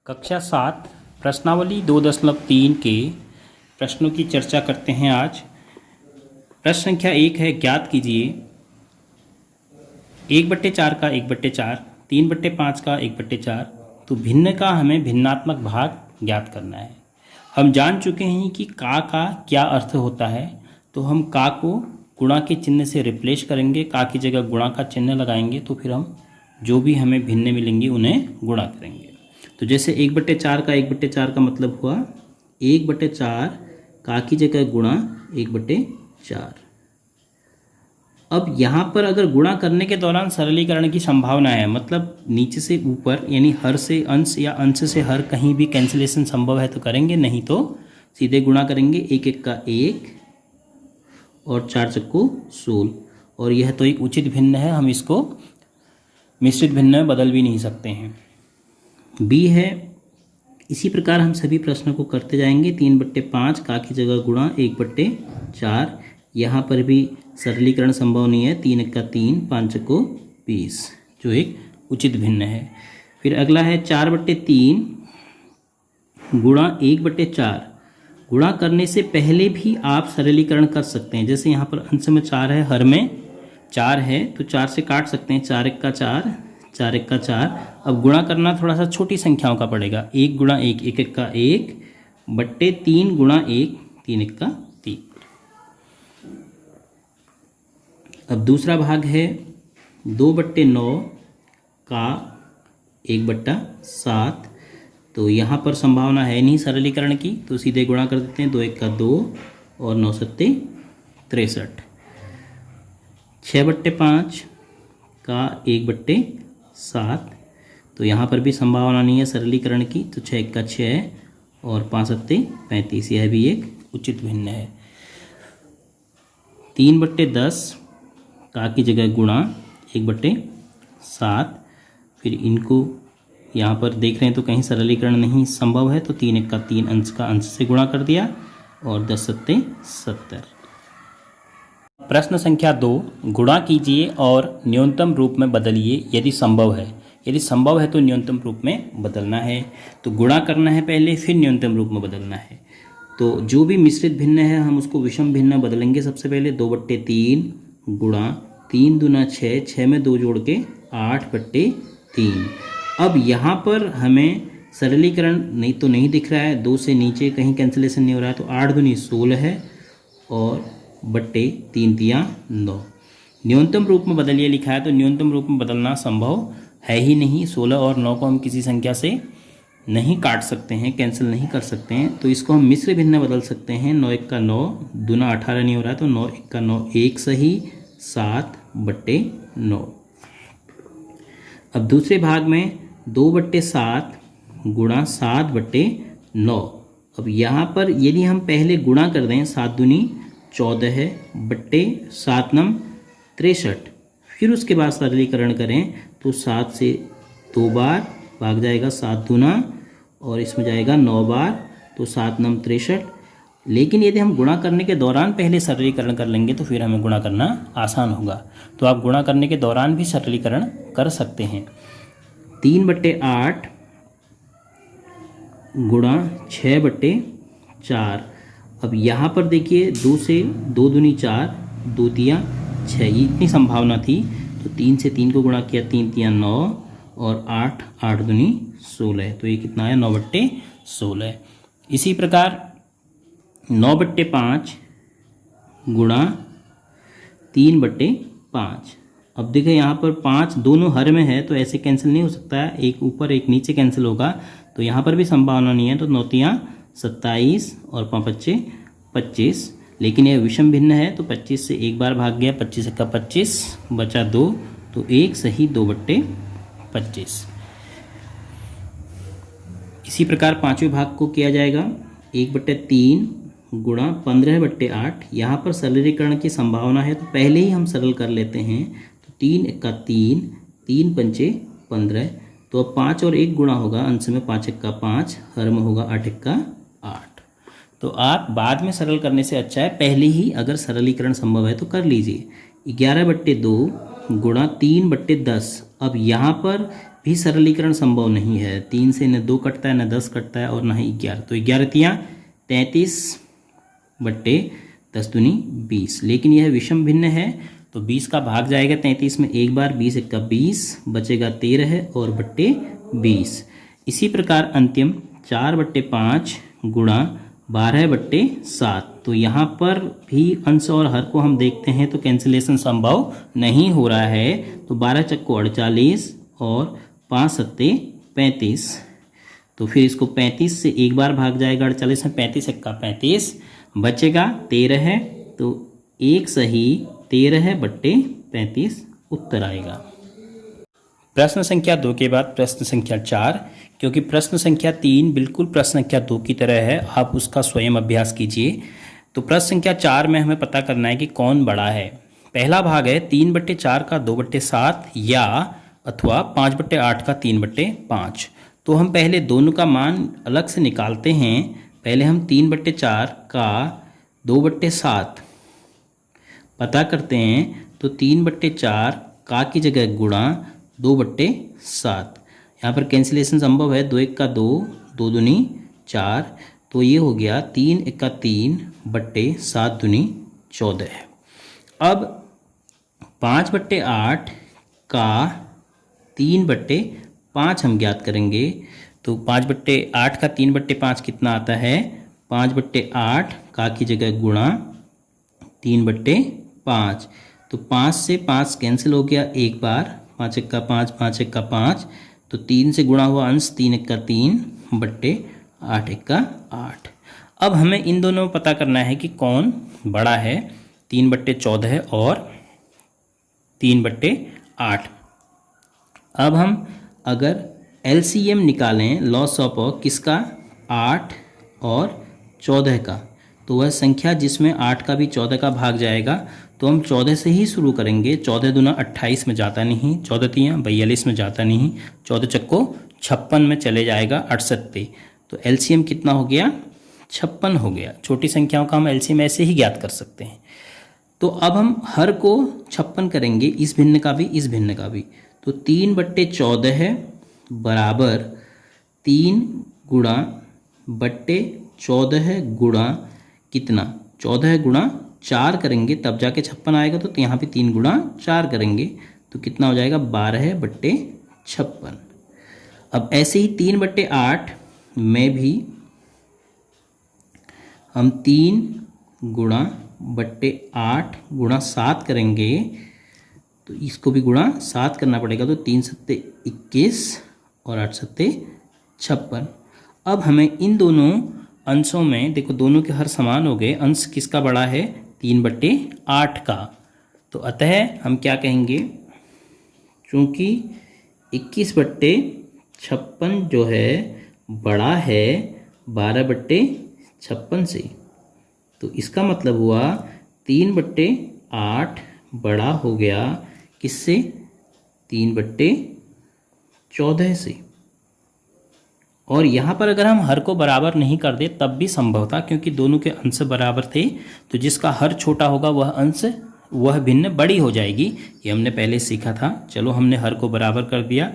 कक्षा 7 प्रश्नावली 2.3 के प्रश्नों की चर्चा करते हैं आज। प्रश्न संख्या 1 है, ज्ञात कीजिए 1/4 का 1/4, 3/5 का 1/4। तो भिन्न का हमें भिन्नात्मक भाग ज्ञात करना है। हम जान चुके हैं कि का क्या अर्थ होता है, तो हम का को गुणा के चिन्ह से रिप्लेस करेंगे, का की जगह गुणा का चिन्ह लगाएंगे, तो फिर हम जो भी हमें भिन्न मिलेंगे उन्हें गुणा करेंगे। तो जैसे 1/4 का 1/4 का मतलब हुआ 1/4 का की जगह गुणा 1/4। अब यहाँ पर अगर गुणा करने के दौरान सरलीकरण की संभावना है, मतलब नीचे से ऊपर यानी हर से अंश या अंश से हर कहीं भी कैंसिलेशन संभव है तो करेंगे, नहीं तो सीधे गुणा करेंगे। 1 1 का 1 और 4 चक्कू 16, और यह तो एक उचित भिन्न है, हम इसको मिश्रित भिन्न में बदल भी नहीं सकते हैं। बी है, इसी प्रकार हम सभी प्रश्नों को करते जाएंगे। 3/5 का की जगह गुणा 1/4, यहाँ पर भी सरलीकरण संभव नहीं है। 3 1 का 3, 5 चक्कू 20, जो एक उचित भिन्न है। फिर अगला है 4/3 गुणा 1/4। गुणा करने से पहले भी आप सरलीकरण कर सकते हैं। जैसे यहाँ पर अंश में 4 है, हर में 4 है, तो 4 से काट सकते हैं। 4 1 का 4, 4 1 का 4। अब गुणा करना थोड़ा सा छोटी संख्याओं का पड़ेगा। 1 गुणा 1, 1 1 का 1 बट्टे 3 गुणा 1, 3 1 का 3। अब दूसरा भाग है 2/9 का 1/7। तो यहाँ पर संभावना है नहीं सरलीकरण की, तो सीधे गुणा कर देते हैं। 2 1 का 2 और 9 7 63। 6/5 का 1/7, तो यहाँ पर भी संभावना नहीं है सरलीकरण की, तो 6 1 का 6 और 5 7 35, यह भी एक उचित भिन्न है। 3/10 का की जगह गुणा 1/7। फिर इनको यहाँ पर देख रहे हैं तो कहीं सरलीकरण नहीं संभव है, तो 3 1 का 3 अंश का अंश से गुणा कर दिया और 10 7 70। प्रश्न संख्या 2, गुणा कीजिए और न्यूनतम रूप में बदलिए यदि संभव है। यदि संभव है तो न्यूनतम रूप में बदलना है, तो गुणा करना है पहले, फिर न्यूनतम रूप में बदलना है। तो जो भी मिश्रित भिन्न है हम उसको विषम भिन्न बदलेंगे। सबसे पहले 2/3 गुणा 3 दूना 6, 6 में 2 जोड़ के 8/3। अब यहाँ पर हमें सरलीकरण नहीं तो नहीं दिख रहा है, 2 से नीचे कहीं कैंसिलेशन नहीं हो रहा है, तो 8 दूनी 16 है और बट्टे 3 3 9। न्यूनतम रूप में बदलिए लिखा है, तो न्यूनतम रूप में बदलना संभव है ही नहीं। 16 और 9 को हम किसी संख्या से नहीं काट सकते हैं, कैंसिल नहीं कर सकते हैं, तो इसको हम मिश्र भिन्न बदल सकते हैं। 9 1 का 9 दूना 18 नहीं हो रहा है, तो 9 1 का 9 1 सही 7/9। अब दूसरे भाग में 2/7 गुणा 7/9। अब यहाँ पर यदि हम पहले गुणा कर दें, 7 दूनी 14 है बट्टे 7 9 63, फिर उसके बाद सरलीकरण करें तो 7 से 2 बार भाग जाएगा, 7 दूना, और इसमें जाएगा 9 बार, तो 7 9 63। लेकिन यदि हम गुणा करने के दौरान पहले सरलीकरण कर लेंगे तो फिर हमें गुणा करना आसान होगा। तो आप गुणा करने के दौरान भी सरलीकरण कर सकते हैं। 3/8 गुणा 6/4। अब यहाँ पर देखिए 2 से 2 दूनी 4, 2 3 6, इतनी संभावना थी, तो 3 से 3 को गुणा किया, 3 3 9 और 8 8 दूनी 16, तो ये कितना है 9/16। इसी प्रकार 9/5 गुणा 3/5। अब देखिए यहाँ पर 5 दोनों हर में है, तो ऐसे कैंसिल नहीं हो सकता है, एक ऊपर एक नीचे कैंसिल होगा, तो यहाँ पर भी संभावना नहीं है, तो 9 3 27 और 5 5 25। लेकिन यह विषम भिन्न है, तो 25 से एक बार भाग गया, 25 1 का 25 बचा 2, तो 1 सही 2/25। इसी प्रकार पांचवें भाग को किया जाएगा। 1/3 गुणा 15/8। यहाँ पर सरलीकरण की संभावना है, तो पहले ही हम सरल कर लेते हैं। तो 3 1 का 3, 3 5 15, तो अब 5 और 1 गुणा होगा, अंश में 5 1 का 5, हर में होगा 8 1 का 8। तो आप बाद में सरल करने से अच्छा है पहले ही अगर सरलीकरण संभव है तो कर लीजिए। 11/2 गुणा 3/10। अब यहाँ पर भी सरलीकरण संभव नहीं है। 3 से न 2 कटता है, न 10 कटता है और न ही 11। तो 11 तियाँ 33 बट्टे 10 दूनी 20। लेकिन यह विषम भिन्न है, तो 20 का भाग जाएगा 33 में एक बार, 20 एक का 20, बचेगा 13 और बट्टे 20। इसी प्रकार अंतिम 4 बट्टे 5 गुणा 12 बट्टे 7। तो यहाँ पर भी अंश और हर को हम देखते हैं तो कैंसिलेशन संभव नहीं हो रहा है। तो 12 चक्को 48 और 5 सत्ते 35। तो फिर इसको 35 से एक बार भाग जाएगा 48 में, 35 एक का 35, बचेगा 13 है। तो एक सही 13 बट्टे 35 उत्तर आएगा। प्रश्न संख्या 2 के बाद प्रश्न संख्या 4, क्योंकि प्रश्न संख्या 3 बिल्कुल प्रश्न संख्या 2 की तरह है, आप उसका स्वयं अभ्यास कीजिए। तो प्रश्न संख्या 4 में हमें पता करना है कि कौन बड़ा है। पहला भाग है 3 बट्टे 4 का 2 बट्टे 7 या अथवा 5 बट्टे 8 का 3 बट्टे 5। तो हम पहले दोनों का मान अलग से निकालते हैं। पहले हम 3 बट्टे 4 का 2 बट्टे 7 पता करते हैं। तो 3 बट्टे 4 का की जगह गुणा 2 बट्टे 7। यहाँ पर कैंसिलेशन संभव है, 2 एक का 2, 2 दूनी 4। तो ये हो गया 3 एक का 3 बट्टे 7 दूनी 14। अब 5 बट्टे 8 का 3 बट्टे 5 हम ज्ञात करेंगे। तो 5 बट्टे 8 का 3 बट्टे 5 कितना आता है? 5 बट्टे 8 का की जगह गुणा 3 बट्टे 5। तो 5 से 5 कैंसिल हो गया एक बार, 5 एक का 5, 5 एक का 5। तो 3 से गुणा हुआ अंश 3 एक का 3 बट्टे 8 एक का 8। अब हमें इन दोनों में पता करना है कि कौन बड़ा है, 3 बट्टे 14 और 3 बट्टे 8। अब हम अगर एलसीएम निकालें, लॉस ऑफ किसका, 8 और 14 का, तो वह संख्या जिसमें 8 का भी 14 का भाग जाएगा। तो हम 14 से ही शुरू करेंगे। 14 दूना 28 में जाता नहीं, 14 तियाँ 42 में जाता नहीं, 14 चक्को 56 में चले जाएगा 68 पे। तो एलसीएम कितना हो गया? 56 हो गया। छोटी संख्याओं का हम एलसीएम ऐसे ही ज्ञात कर सकते हैं। तो अब हम हर को 56 करेंगे, इस भिन्न का भी इस भिन्न का भी। तो 3 बट्टे 14 है बराबर 3 गुणा बट्टे 14 गुणा कितना, 14 गुणा 4 करेंगे तब जाके 56 आएगा। तो यहाँ पे 3 गुणा 4 करेंगे तो कितना हो जाएगा? 12 बट्टे 56। अब ऐसे ही 3 बट्टे 8 में भी हम 3 गुणा बट्टे 8 गुणा 7 करेंगे। तो इसको भी गुणा 7 करना पड़ेगा। तो 3 सत्ते 21 और 8 सत्ते 56। अब हमें इन दोनों अंशों में देखो, दोनों के हर समान हो गए। अंश किसका बड़ा है? 3 बट्टे 8 का। तो अतः हम क्या कहेंगे, चूँकि 21 बट्टे 56 जो है बड़ा है 12 बट्टे 56 से। तो इसका मतलब हुआ 3 बट्टे 8 बड़ा हो गया किससे? 3 बट्टे 14 से। और यहाँ पर अगर हम हर को बराबर नहीं कर दे तब भी संभव था, क्योंकि दोनों के अंश बराबर थे। तो जिसका हर छोटा होगा वह भिन्न बड़ी हो जाएगी। ये हमने पहले सीखा था। चलो हमने हर को बराबर कर दिया,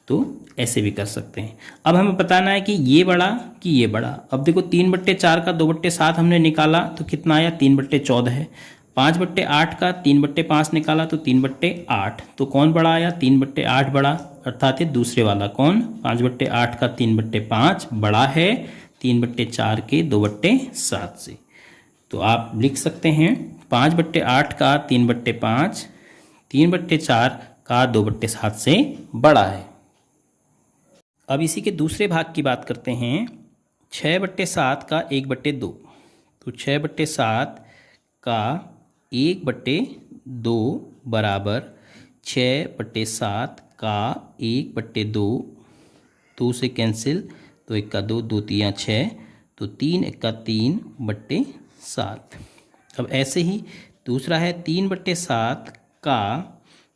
तो ऐसे भी कर सकते हैं। अब हमें बताना है कि ये बड़ा कि ये बड़ा। अब देखो 3 बट्टे 4 का 2 बट्टे 7 हमने निकाला तो कितना आया? 3 बट्टे 14 है। 5 बट्टे 8 का 3 बट्टे 5 निकाला तो 3 बट्टे 8। तो कौन बड़ा आया? 3 बट्टे 8 बड़ा, अर्थात ये दूसरे वाला। कौन? 5 बट्टे 8 का 3 बट्टे 5 बड़ा है 3 बट्टे 4 के 2 बट्टे 7 से। तो आप लिख सकते हैं 5 बट्टे 8 का 3 बट्टे 5 3 बट्टे 4 का 2 बट्टे 7 से बड़ा है। अब इसी के दूसरे भाग की बात करते हैं। 6 बट्टे 7 का 1 बट्टे 2। तो 6 बट्टे 7 का 1 बट्टे 2 बराबर 6 बट्टे 7 का 1 बट्टे 2। 2 से कैंसिल, तो 1 का 2, 2 तियाँ 6। तो 3 1 का 3 बट्टे 7। अब ऐसे ही दूसरा है 3 बट्टे 7 का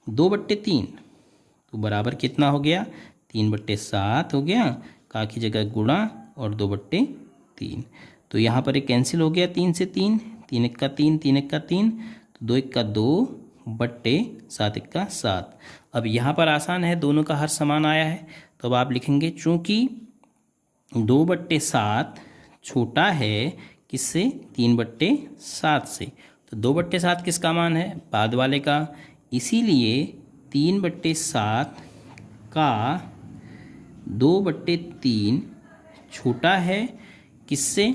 2 बट्टे 3। तो बराबर कितना हो गया? 3 बट्टे 7 हो गया, का की जगह गुणा और 2 बट्टे 3। तो यहाँ पर एक कैंसिल हो गया 3 से 3, 3 1 का 3, 3 1 का 3। तो 2 1 का 2, बट्टे 7 × 7। अब यहाँ पर आसान है, दोनों का हर समान आया है, तो अब आप लिखेंगे चूँकि 2/7 छोटा है किससे, 3/7 से। तो 2/7 किसका मान है, बाद वाले का, इसीलिए 3/7 का 2/3 छोटा है किससे,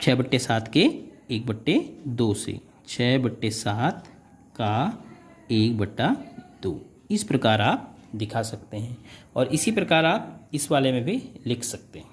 6/7 के 1/2 से। 6/7 का 1/2 इस प्रकार आप दिखा सकते हैं, और इसी प्रकार आप इस वाले में भी लिख सकते हैं।